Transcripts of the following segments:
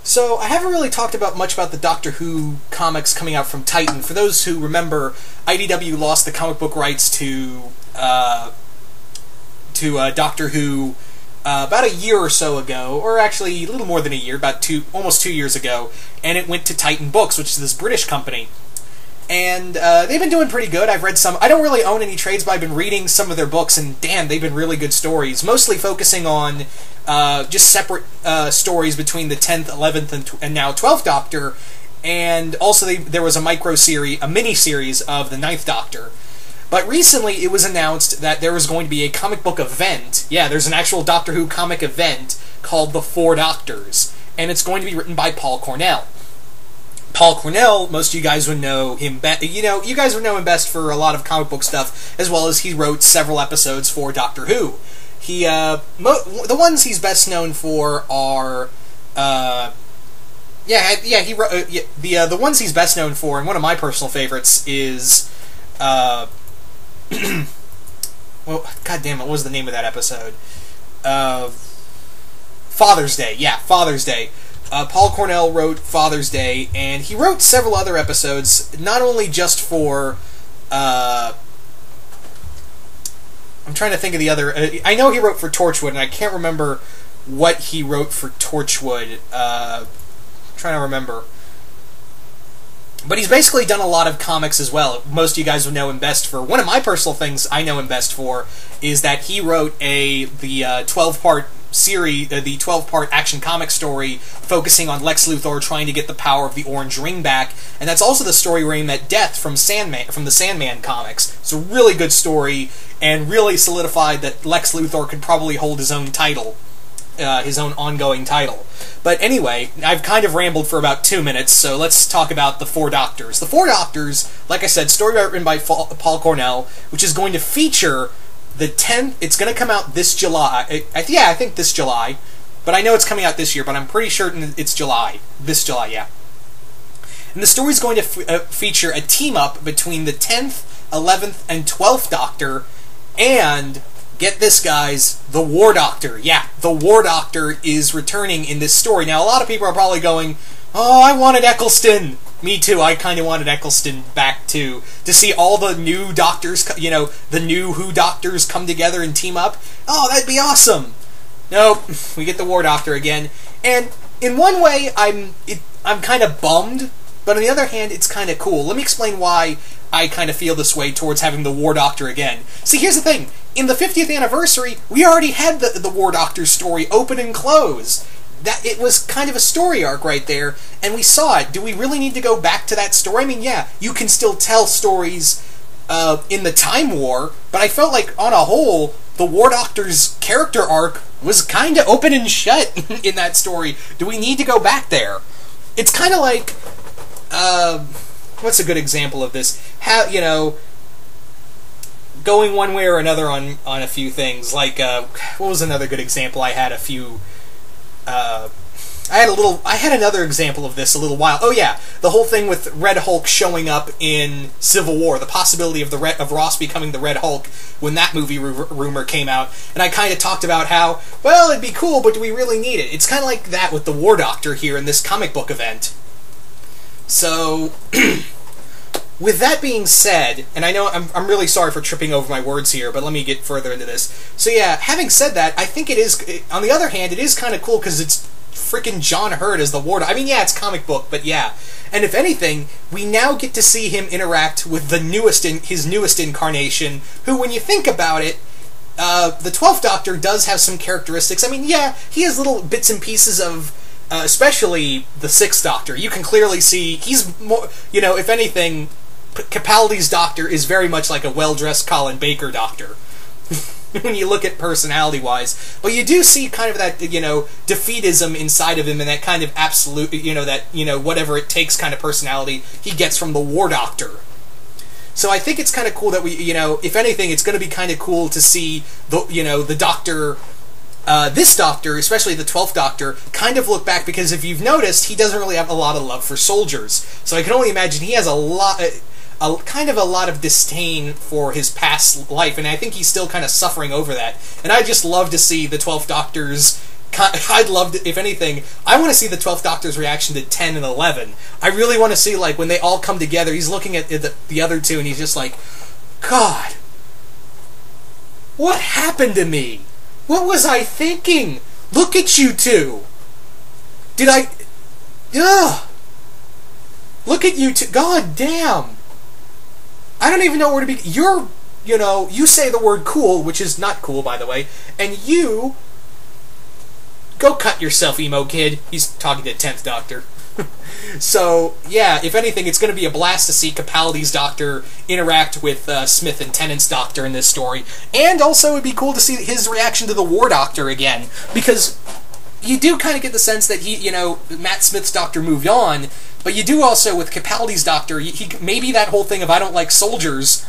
So, I haven't really talked about much about the Doctor Who comics coming out from Titan. For those who remember, IDW lost the comic book rights to Doctor Who about a year or so ago, or actually a little more than a year, almost 2 years ago, and it went to Titan Books, which is this British company. And they've been doing pretty good. I've read some. I don't really own any trades, but I've been reading some of their books, and damn, they've been really good stories. Mostly focusing on just separate stories between the 10th, 11th, and now 12th Doctor, and also there was a mini-series of the 9th Doctor. But recently, it was announced that there was going to be a comic book event. Yeah, there's an actual Doctor Who comic event called The Four Doctors, and it's going to be written by Paul Cornell. Paul Cornell, most of you guys would know him best. You guys would know him best for a lot of comic book stuff, as well as he wrote several episodes for Doctor Who. The ones he's best known for are, he wrote the ones he's best known for, and one of my personal favorites is, well, God damn it, what was the name of that episode? Father's Day. Yeah, Father's Day. Paul Cornell wrote Father's Day, and he wrote several other episodes, not only just for, I'm trying to think of the other, I know he wrote for Torchwood, and I can't remember what he wrote for Torchwood, I'm trying to remember. But he's basically done a lot of comics as well. Most of you guys would know him best for, one of my personal things I know him best for, is that he wrote the 12-part series, the 12-part action comic story focusing on Lex Luthor trying to get the power of the Orange Ring back, and that's also the story where he met Death from the Sandman comics. It's a really good story, and really solidified that Lex Luthor could probably hold his own title, his own ongoing title. But anyway, I've kind of rambled for about 2 minutes, so let's talk about The Four Doctors. The Four Doctors, like I said, story written by Paul Cornell, which is going to feature the 10th, it's going to come out this July. I think this July. But I know it's coming out this year, but I'm pretty certain it's July. This July, yeah. And the story's going to feature a team-up between the 10th, 11th, and 12th Doctor, and, get this, guys, the War Doctor. Yeah, the War Doctor is returning in this story. Now, a lot of people are probably going, oh, I wanted Eccleston. Me too, I kind of wanted Eccleston back too, to see all the new Doctors, the new Who Doctors come together and team up. Oh, that'd be awesome! Nope, we get the War Doctor again. And in one way, I'm kind of bummed, but on the other hand, it's kind of cool. Let me explain why I kind of feel this way towards having the War Doctor again. See, here's the thing. In the 50th anniversary, we already had the War Doctor story open and close. That it was kind of a story arc right there, and we saw it. Do we really need to go back to that story? I mean, yeah, you can still tell stories in the Time War, but I felt like, on a whole, the War Doctor's character arc was kind of open and shut in that story. Do we need to go back there? It's kind of like, what's a good example of this? How, going one way or another on a few things. Like, what was another good example? I had another example of this a little while. Oh yeah, the whole thing with Red Hulk showing up in Civil War, the possibility of Ross becoming the Red Hulk when that movie rumor came out, and I kind of talked about how, well, it'd be cool, but do we really need it? It's kind of like that with the War Doctor here in this comic book event. So, with that being said, and I know I'm really sorry for tripping over my words here, but let me get further into this. So yeah, having said that, I think it is, on the other hand, it is kind of cool because it's freaking John Hurt as the War Doctor. I mean, yeah, it's comic book, but yeah. And if anything, we now get to see him interact with his newest incarnation, who, when you think about it, the 12th Doctor does have some characteristics. I mean, yeah, he has little bits and pieces of, especially the 6th Doctor. You can clearly see he's more, if anything, Capaldi's Doctor is very much like a well-dressed Colin Baker Doctor. When you look at personality-wise. But you do see kind of that, defeatism inside of him and that kind of absolute, whatever it takes kind of personality he gets from the War Doctor. So I think it's kind of cool that we, if anything, it's going to be kind of cool to see the Doctor, this Doctor, especially the 12th Doctor, kind of look back, because if you've noticed, he doesn't really have a lot of love for soldiers. So I can only imagine he has a lot of disdain for his past life, and I think he's still kind of suffering over that. And I just love to see the 12th Doctor's I'd love to, if anything, I want to see the 12th Doctor's reaction to 10 and 11. I really want to see, like, when they all come together, he's looking at the other two, and he's just like, God, what happened to me? What was I thinking? Look at you two. Did I... Ugh. Look at you two. God damn. I don't even know where to be. You're, you know, you say the word cool, which is not cool, by the way, and you... Go cut yourself, emo kid. He's talking to 10th Doctor. So, yeah, if anything, it's going to be a blast to see Capaldi's Doctor interact with Smith and Tennant's Doctor in this story. And also, it'd be cool to see his reaction to the War Doctor again. Because you do kind of get the sense that he, you know, Matt Smith's Doctor moved on, but you do also, with Capaldi's Doctor, he maybe that whole thing of I don't like soldiers.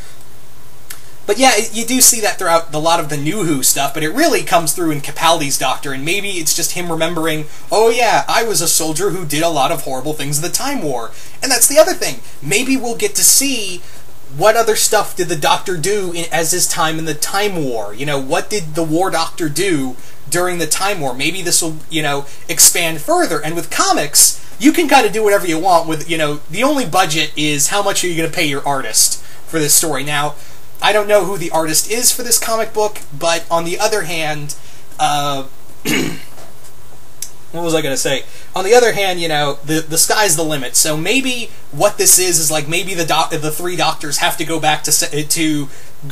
But yeah, you do see that throughout a lot of the New Who stuff, but it really comes through in Capaldi's Doctor, and maybe it's just him remembering, oh yeah, I was a soldier who did a lot of horrible things in the Time War. And that's the other thing. Maybe we'll get to see what other stuff did the Doctor do as his time in the Time War. You know, what did the War Doctor do during the Time War? Maybe this will, you know, expand further. And with comics, you can kind of do whatever you want with, you know, the only budget is how much are you going to pay your artist for this story. Now, I don't know who the artist is for this comic book, but on the other hand, what was I going to say? On the other hand, you know, the sky's the limit. So maybe what this is like maybe the three Doctors have to go back to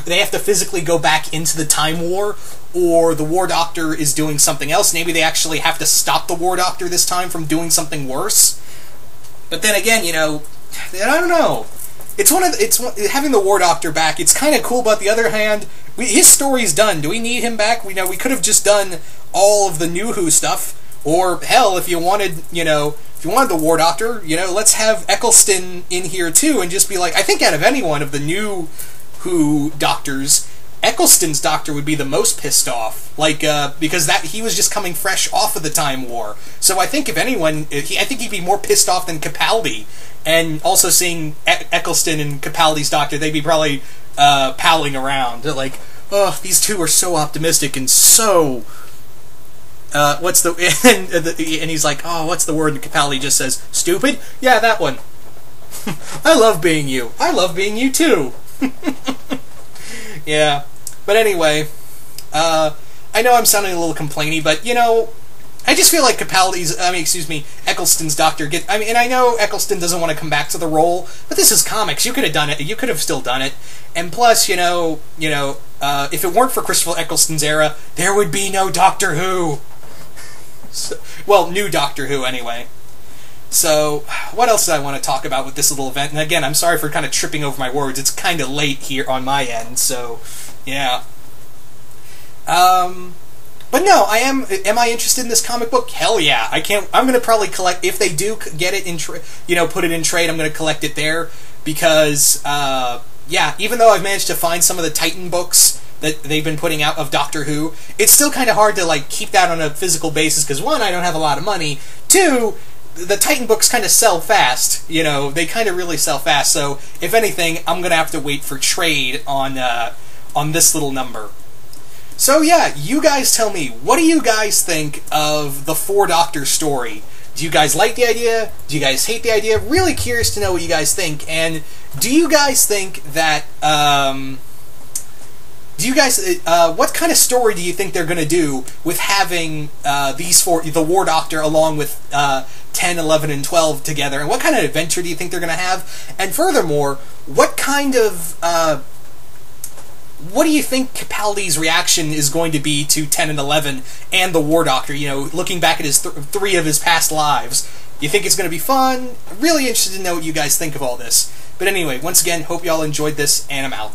they have to physically go back into the Time War, or the War Doctor is doing something else. Maybe they actually have to stop the War Doctor this time from doing something worse. But then again, you know, I don't know. Having the War Doctor back, it's kind of cool, but on the other hand, his story's done. Do we need him back? We could have just done all of the New Who stuff, or hell, if you wanted, you know, if you wanted the War Doctor, you know, let's have Eccleston in here too, and just be like, I think out of anyone of the New Who Doctors, Eccleston's Doctor would be the most pissed off, like, because he was just coming fresh off of the Time War. So I think if anyone, I think he'd be more pissed off than Capaldi. And also seeing Eccleston and Capaldi's Doctor, they'd be probably palling around. They're like, oh, these two are so optimistic and so... what's the... and he's like, oh, what's the word? And Capaldi just says, stupid? Yeah, that one. I love being you. I love being you too. Yeah. But anyway, I know I'm sounding a little complainy, but, you know... I just feel like Eccleston's Doctor and I know Eccleston doesn't want to come back to the role, but this is comics. You could have done it. You could have still done it. And plus, you know, if it weren't for Christopher Eccleston's era, there would be no Doctor Who. So, well, new Doctor Who, anyway. So, what else did I want to talk about with this little event? And again, I'm sorry for kind of tripping over my words. It's kind of late here on my end, so, yeah. But no, am I interested in this comic book? Hell yeah. I'm going to probably collect, if they do get it in, put it in trade, I'm going to collect it there, because, yeah, even though I've managed to find some of the Titan books that they've been putting out of Doctor Who, it's still kind of hard to, like, keep that on a physical basis, because one, I don't have a lot of money, two, the Titan books kind of sell fast, they kind of really sell fast, so, if anything, I'm going to have to wait for trade on this little number. So yeah, you guys tell me, what do you guys think of the 4-Doctor story? Do you guys like the idea? Do you guys hate the idea? Really curious to know what you guys think. And do you guys think that, what kind of story do you think they're going to do with having these four, the War Doctor along with 10, 11, and 12 together? And what kind of adventure do you think they're going to have? And furthermore, what kind of... what do you think Capaldi's reaction is going to be to 10 and 11 and the War Doctor, looking back at his three of his past lives? You think it's going to be fun? Really interested to know what you guys think of all this. But anyway, once again, hope you all enjoyed this, and I'm out.